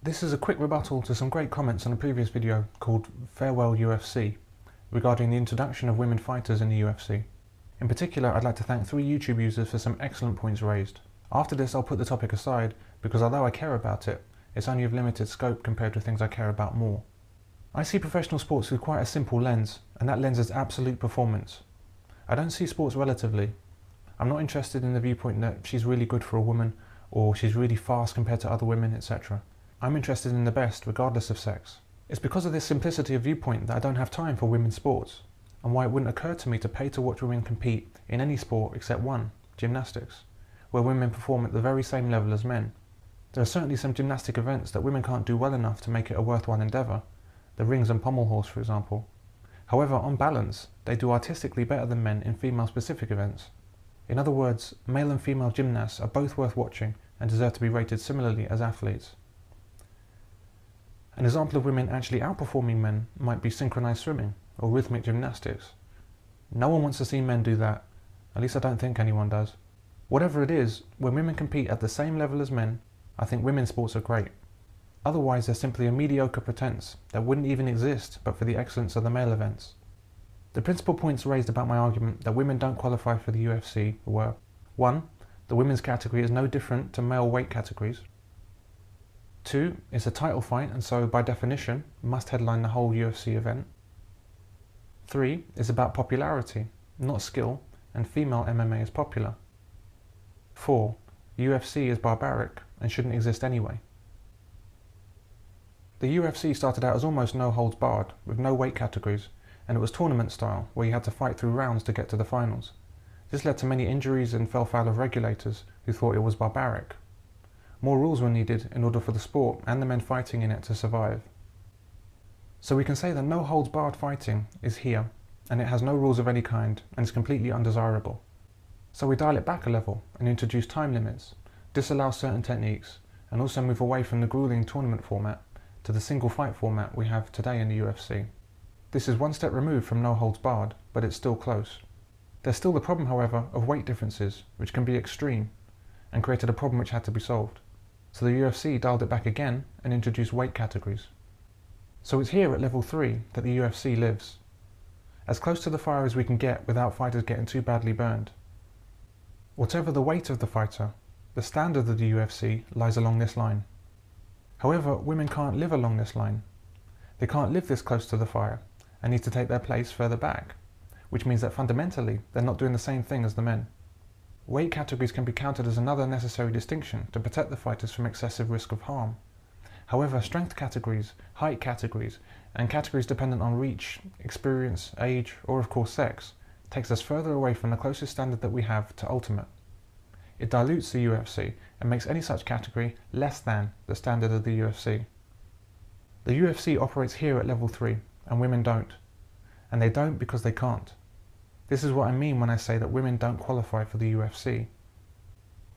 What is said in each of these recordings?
This is a quick rebuttal to some great comments on a previous video called Farewell UFC regarding the introduction of women fighters in the UFC. In particular, I'd like to thank 3 YouTube users for some excellent points raised. After this, I'll put the topic aside because although I care about it, it's only of limited scope compared to things I care about more. I see professional sports through quite a simple lens, and that lens is absolute performance. I don't see sports relatively. I'm not interested in the viewpoint that she's really good for a woman, or she's really fast compared to other women, etc. I'm interested in the best, regardless of sex. It's because of this simplicity of viewpoint that I don't have time for women's sports, and why it wouldn't occur to me to pay to watch women compete in any sport except one, gymnastics, where women perform at the very same level as men. There are certainly some gymnastic events that women can't do well enough to make it a worthwhile endeavour, the rings and pommel horse for example. However, on balance, they do artistically better than men in female-specific events. In other words, male and female gymnasts are both worth watching and deserve to be rated similarly as athletes. An example of women actually outperforming men might be synchronized swimming or rhythmic gymnastics. No one wants to see men do that, at least I don't think anyone does. Whatever it is, when women compete at the same level as men, I think women's sports are great. Otherwise, they're simply a mediocre pretense that wouldn't even exist but for the excellence of the male events. The principal points raised about my argument that women don't qualify for the UFC were: 1. The women's category is no different to male weight categories. 2. It's a title fight and so, by definition, must headline the whole UFC event. 3. It's about popularity, not skill, and female MMA is popular. 4. UFC is barbaric and shouldn't exist anyway. The UFC started out as almost no holds barred, with no weight categories, and it was tournament style, where you had to fight through rounds to get to the finals. This led to many injuries and fell foul of regulators who thought it was barbaric. More rules were needed in order for the sport and the men fighting in it to survive. So we can say that no holds barred fighting is here, and it has no rules of any kind and is completely undesirable. So we dial it back a level and introduce time limits, disallow certain techniques, and also move away from the grueling tournament format to the single fight format we have today in the UFC. This is one step removed from no holds barred, but it's still close. There's still the problem, however, of weight differences, which can be extreme, and created a problem which had to be solved. So the UFC dialed it back again and introduced weight categories. So it's here at level 3 that the UFC lives. As close to the fire as we can get without fighters getting too badly burned. Whatever the weight of the fighter, the standard of the UFC lies along this line. However, women can't live along this line. They can't live this close to the fire and need to take their place further back, which means that fundamentally they're not doing the same thing as the men. Weight categories can be counted as another necessary distinction to protect the fighters from excessive risk of harm. However, strength categories, height categories, and categories dependent on reach, experience, age, or of course sex, takes us further away from the closest standard that we have to ultimate. It dilutes the UFC and makes any such category less than the standard of the UFC. The UFC operates here at level 3, and women don't. And they don't because they can't. This is what I mean when I say that women don't qualify for the UFC.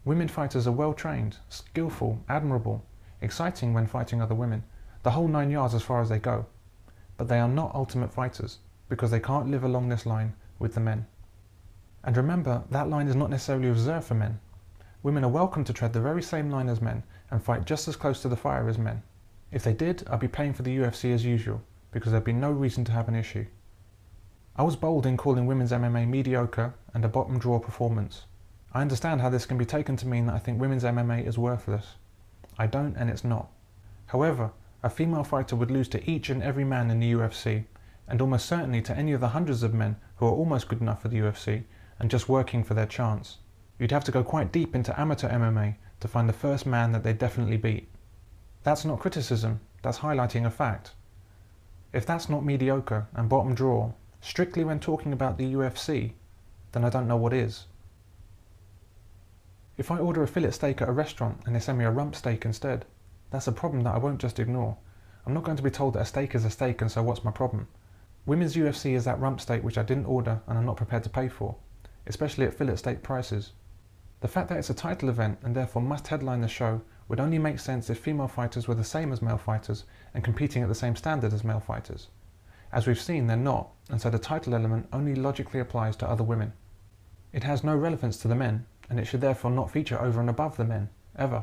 Women fighters are well trained, skillful, admirable, exciting when fighting other women, the whole 9 yards as far as they go. But they are not ultimate fighters, because they can't live along this line with the men. And remember, that line is not necessarily reserved for men. Women are welcome to tread the very same line as men and fight just as close to the fire as men. If they did, I'd be paying for the UFC as usual, because there'd be no reason to have an issue. I was bold in calling women's MMA mediocre and a bottom drawer performance. I understand how this can be taken to mean that I think women's MMA is worthless. I don't, and it's not. However, a female fighter would lose to each and every man in the UFC, and almost certainly to any of the hundreds of men who are almost good enough for the UFC and just working for their chance. You'd have to go quite deep into amateur MMA to find the first man that they definitely beat. That's not criticism, that's highlighting a fact. If that's not mediocre and bottom drawer, strictly when talking about the UFC, then I don't know what is. If I order a fillet steak at a restaurant and they send me a rump steak instead, that's a problem that I won't just ignore. I'm not going to be told that a steak is a steak and so what's my problem? Women's UFC is that rump steak which I didn't order and I'm not prepared to pay for, especially at fillet steak prices. The fact that it's a title event and therefore must headline the show would only make sense if female fighters were the same as male fighters and competing at the same standard as male fighters. As we've seen, they're not, and so the title element only logically applies to other women. It has no relevance to the men, and it should therefore not feature over and above the men, ever.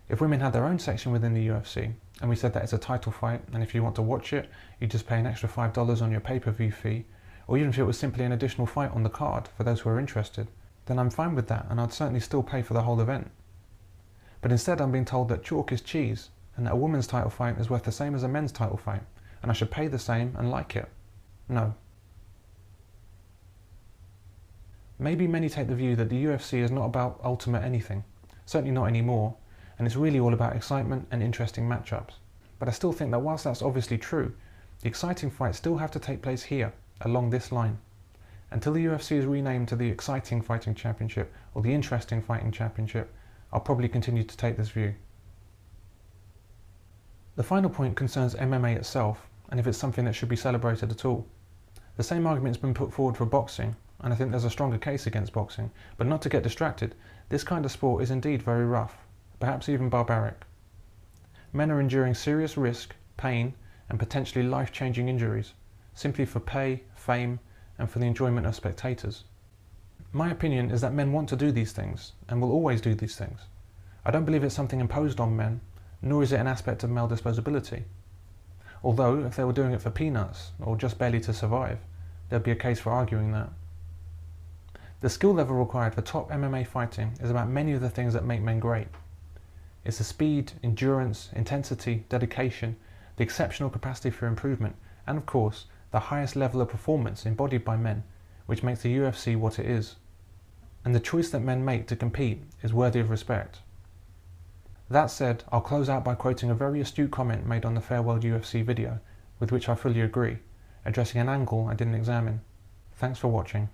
If women had their own section within the UFC, and we said that it's a title fight, and if you want to watch it, you just pay an extra $5 on your pay-per-view fee, or even if it was simply an additional fight on the card for those who are interested, then I'm fine with that, and I'd certainly still pay for the whole event. But instead I'm being told that chalk is cheese, and that a women's title fight is worth the same as a men's title fight, and I should pay the same and like it. No. Maybe many take the view that the UFC is not about ultimate anything, certainly not anymore, and it's really all about excitement and interesting matchups. But I still think that whilst that's obviously true, the exciting fights still have to take place here, along this line. Until the UFC is renamed to the Exciting Fighting Championship or the Interesting Fighting Championship, I'll probably continue to take this view. The final point concerns MMA itself, and if it's something that should be celebrated at all. The same argument's been put forward for boxing, and I think there's a stronger case against boxing, but not to get distracted, this kind of sport is indeed very rough, perhaps even barbaric. Men are enduring serious risk, pain, and potentially life-changing injuries, simply for pay, fame, and for the enjoyment of spectators. My opinion is that men want to do these things, and will always do these things. I don't believe it's something imposed on men, nor is it an aspect of male disposability. Although, if they were doing it for peanuts, or just barely to survive, there'd be a case for arguing that. The skill level required for top MMA fighting is about many of the things that make men great. It's the speed, endurance, intensity, dedication, the exceptional capacity for improvement, and of course, the highest level of performance embodied by men, which makes the UFC what it is. And the choice that men make to compete is worthy of respect. That said, I'll close out by quoting a very astute comment made on the Farewell UFC video, with which I fully agree, addressing an angle I didn't examine. Thanks for watching.